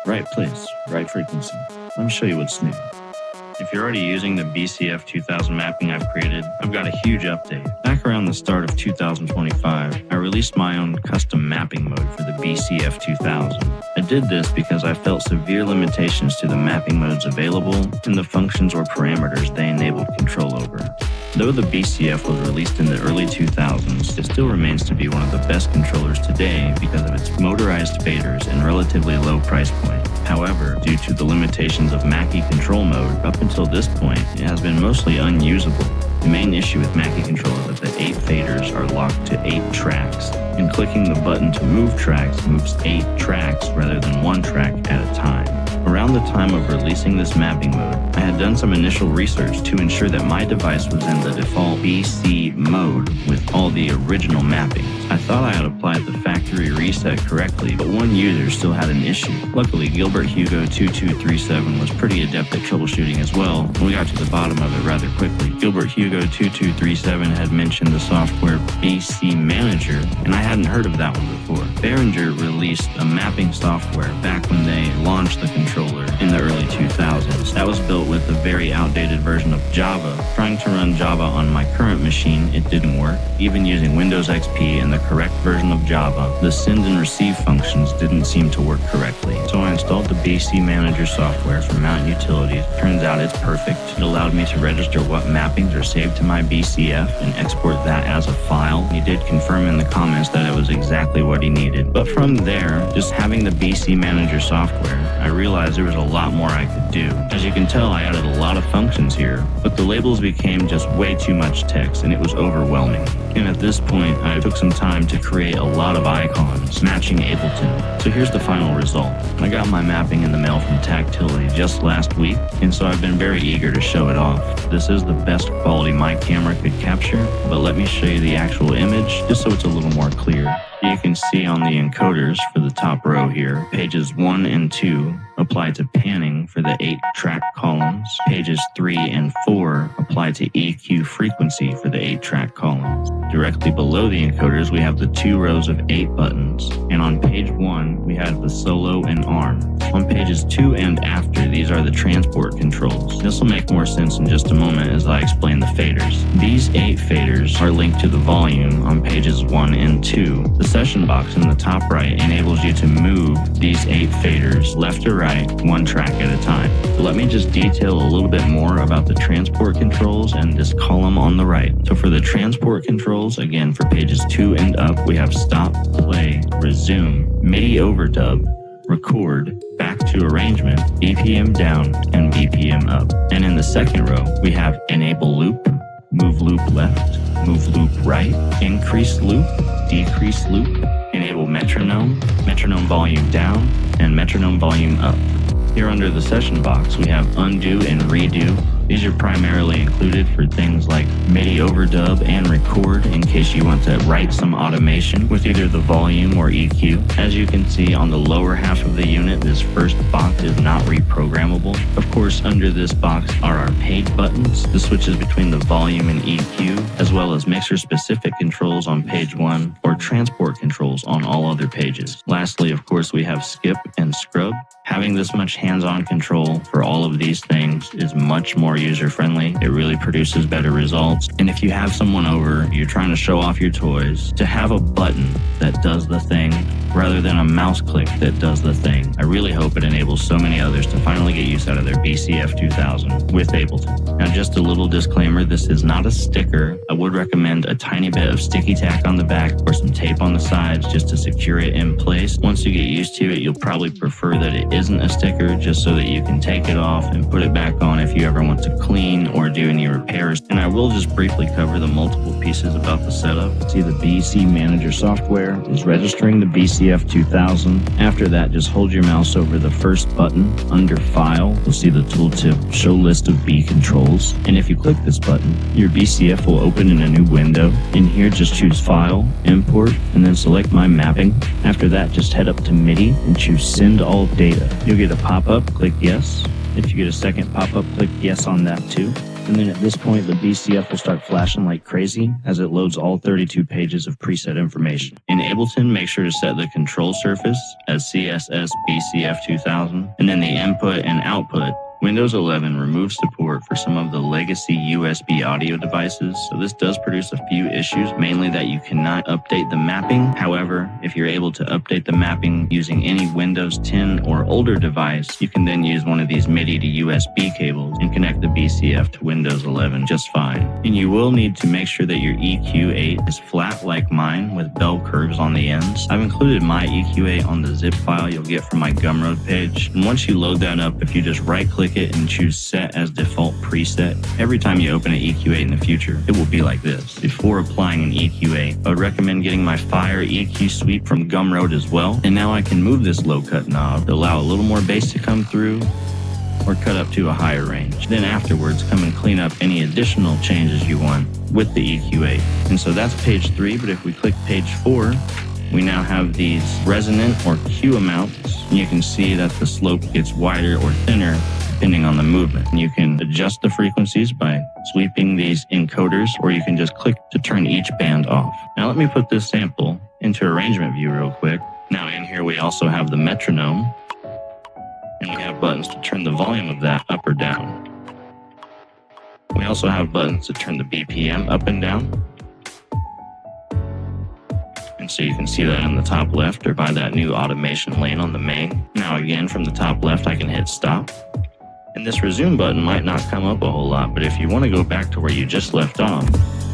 Right place, right frequency. Let me show you what's new. If you're already using the BCF2000 mapping I've created, I've got a huge update. Back around the start of 2025, I released my own custom mapping mode for the BCF2000. I did this because I felt severe limitations to the mapping modes available and the functions or parameters they enabled control over. Though the BCF was released in the early 2000s, it still remains to be one of the best controllers today because of its motorized faders and relatively low price point. However, due to the limitations of Mackie Control Mode, up until this point, it has been mostly unusable. The main issue with Mackie Control is that the 8 faders are locked to 8 tracks, and clicking the button to move tracks moves 8 tracks rather than 1 track at a time. Around the time of releasing this mapping mode, I had done some initial research to ensure that my device was in the default BC mode with all the original mappings. I thought I had applied the factory reset correctly, but one user still had an issue. Luckily, Gilbert Hugo 2237 was pretty adept at troubleshooting as well, and we got to the bottom of it rather quickly. Gilbert Hugo 2237 had mentioned the software BC Manager, and I hadn't heard of that one before. Behringer released a mapping software back when they launched the controller in the early 2000s. That was built with a very outdated version of Java. Trying to run Java on my current machine, it didn't work. Even using Windows XP and the correct version of Java, the send and receive functions didn't seem to work correctly. So I installed the BC Manager software from Mountain Utilities. Turns out it's perfect. It allowed me to register what mappings are saved to my BCF and export that as a file. He did confirm in the comments that it was exactly what he needed. But from there, just having the BC Manager software, I realized there was a lot more I could do. As you can tell, I added a lot of functions here, but the labels became just way too much text and it was overwhelming. And at this point, I took some time to create a lot of icons, matching Ableton. So here's the final result. I got my mapping in the mail from Tactility just last week, and so I've been very eager to show it off. This is the best quality my camera could capture, but let me show you the actual image just so it's a little more clear. You can see on the encoders for the top row here, pages 1 and 2 apply to panning for the 8-track columns. Pages 3 and 4 apply to EQ frequency for the 8-track columns. Directly below the encoders, we have the 2 rows of 8 buttons. And on page 1, we have the solo and arm. On pages 2 and after, these are the transport controls. This will make more sense in just a moment as I explain the faders. These 8 faders are linked to the volume on pages 1 and 2. The session box in the top right enables you to move these 8 faders left to right, 1 track at a time. So let me just detail a little bit more about the transport controls and this column on the right. So for the transport controls, again for pages 2 and up, we have stop, play, resume, MIDI overdub, record, back to arrangement, BPM down, and BPM up. And in the second row, we have enable loop, move loop left, move loop right, increase loop, decrease loop, enable metronome, metronome volume down, and metronome volume up. Here under the session box, we have undo and redo. These are primarily included for things like MIDI overdub and record in case you want to write some automation with either the volume or EQ. As you can see on the lower half of the unit, this first box is not reprogrammable. Of course, under this box are our page buttons, the switches between the volume and EQ, as well as mixer-specific controls on page 1 or transport controls on all other pages. Lastly, of course, we have skip and scrub. Having this much hands-on control for all of these things is much more user-friendly. It really produces better results. And if you have someone over, you're trying to show off your toys, to have a button that does the thing rather than a mouse click that does the thing, I really hope it enables so many others to finally get use out of their BCF2000 with Ableton. Now, just a little disclaimer, this is not a sticker. I would recommend a tiny bit of sticky tack on the back or some tape on the sides just to secure it in place. Once you get used to it, you'll probably prefer that it isn't a sticker, just so that you can take it off and put it back on if you ever want to clean or do any repairs. And I will just briefly cover the multiple pieces about the setup. See, the BC Manager software is registering the BCF2000. After that, just hold your mouse over the first button. Under File, you'll see the tooltip Show List of B Controls. And if you click this button, your BCF will open in a new window. In here, just choose File, Import, and then select My Mapping. After that, just head up to MIDI and choose Send All Data. You'll get a pop-up, click Yes. If you get a second pop-up, click Yes on that too. And then at this point, the BCF will start flashing like crazy as it loads all 32 pages of preset information. In Ableton, make sure to set the control surface as CSS BCF2000, and then the input and output. Windows 11 removes support for some of the legacy USB audio devices, so this does produce a few issues, mainly that you cannot update the mapping. However, if you're able to update the mapping using any Windows 10 or older device, you can then use one of these MIDI to USB cables and connect the BCF to Windows 11 just fine. And you will need to make sure that your EQ8 is flat like mine with bell curves on the ends. I've included my EQ8 on the zip file you'll get from my Gumroad page, and once you load that up, if you just right-click it and choose set as default preset, every time you open an EQ8 in the future, it will be like this. Before applying an EQ8, I would recommend getting my Fire EQ sweep from Gumroad as well. And now I can move this low cut knob to allow a little more bass to come through or cut up to a higher range. Then afterwards, come and clean up any additional changes you want with the EQ8. And so that's page 3, but if we click page 4, we now have these resonant or Q amounts. And you can see that the slope gets wider or thinner depending on the movement. And you can adjust the frequencies by sweeping these encoders, or you can just click to turn each band off. Now let me put this sample into arrangement view real quick. Now in here we also have the metronome, and we have buttons to turn the volume of that up or down. We also have buttons to turn the BPM up and down. And so you can see that in the top left, or by that new automation lane on the main. Now again, from the top left, I can hit stop. And this resume button might not come up a whole lot, but if you want to go back to where you just left off,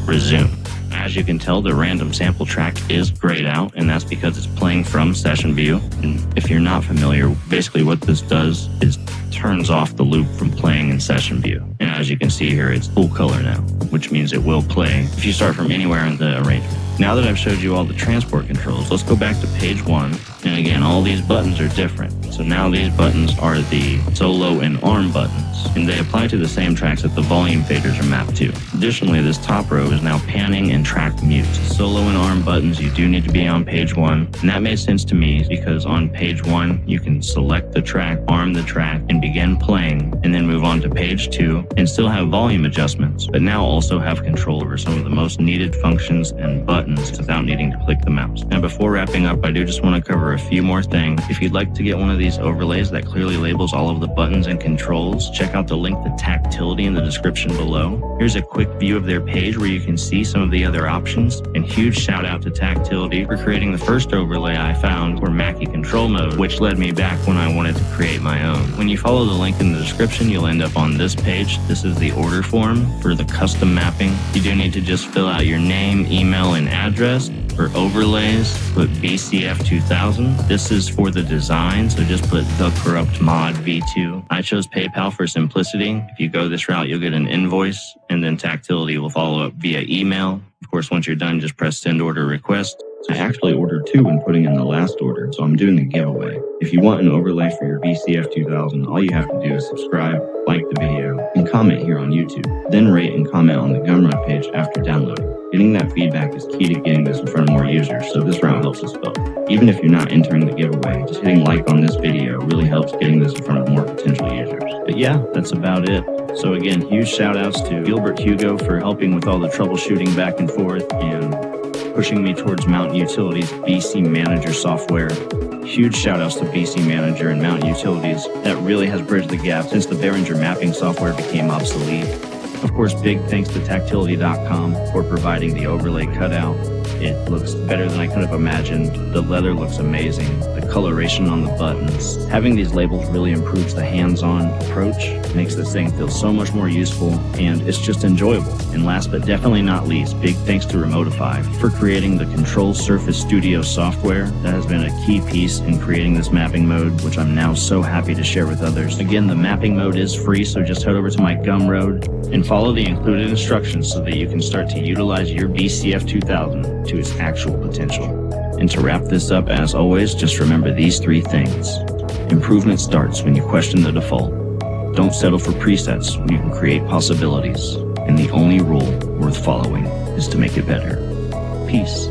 resume. As you can tell, the random sample track is grayed out, and that's because it's playing from session view. And if you're not familiar, basically what this does is turns off the loop from playing in session view. And as you can see here, it's full color now, which means it will play if you start from anywhere in the arrangement. Now that I've showed you all the transport controls, let's go back to page 1. And again, all these buttons are different. So now these buttons are the solo and arm buttons, and they apply to the same tracks that the volume faders are mapped to. Additionally, this top row is now panning and track mute. Solo and arm buttons, you do need to be on page 1. And that made sense to me because on page 1, you can select the track, arm the track, and begin playing, and then move on to page 2 and still have volume adjustments, but now also have control over some of the most needed functions and buttons without needing to click the mouse. And before wrapping up, I do just want to cover a few more things. If you'd like to get one of these overlays that clearly labels all of the buttons and controls, check out the link to Tactility in the description below. Here's a quick view of their page where you can see some of the other options. And huge shout out to Tactility for creating the first overlay I found for Mackie Control Mode, which led me back when I wanted to create my own. When you follow the link in the description, you'll end up on this page. This is the order form for the custom mapping. You do need to just fill out your name, email, and address. For overlays, put BCF2000. This is for the design, so just put the corrupt mod v2. I chose PayPal for simplicity. If you go this route, you'll get an invoice, and then Tactility will follow up via email. Of course, once you're done, just press send order request. I actually ordered 2 when putting in the last order, so I'm doing a giveaway. If you want an overlay for your BCF2000, all you have to do is subscribe, like the video, and comment here on YouTube. Then rate and comment on the Gumroad page after downloading. Getting that feedback is key to getting this in front of more users, so this route helps us both. Even if you're not entering the giveaway, just hitting like on this video really helps getting this in front of more potential users. But yeah, that's about it. So again, huge shout outs to Gilbert Hugo for helping with all the troubleshooting back and forth and pushing me towards Mountain Utilities BC Manager software. Huge shout outs to BC Manager and Mountain Utilities. That really has bridged the gap since the Behringer mapping software became obsolete. Of course, big thanks to Tactility.com for providing the overlay cutout. It looks better than I could have imagined. The leather looks amazing. The coloration on the buttons. Having these labels really improves the hands-on approach, makes this thing feel so much more useful, and it's just enjoyable. And last but definitely not least, big thanks to Remotify for creating the Control Surface Studio software. That has been a key piece in creating this mapping mode, which I'm now so happy to share with others. Again, the mapping mode is free, so just head over to my Gumroad and follow the included instructions so that you can start to utilize your BCF2000 to its actual potential. And to wrap this up, as always, just remember these 3 things. Improvement starts when you question the default. Don't settle for presets when you can create possibilities. And the only rule worth following is to make it better. Peace.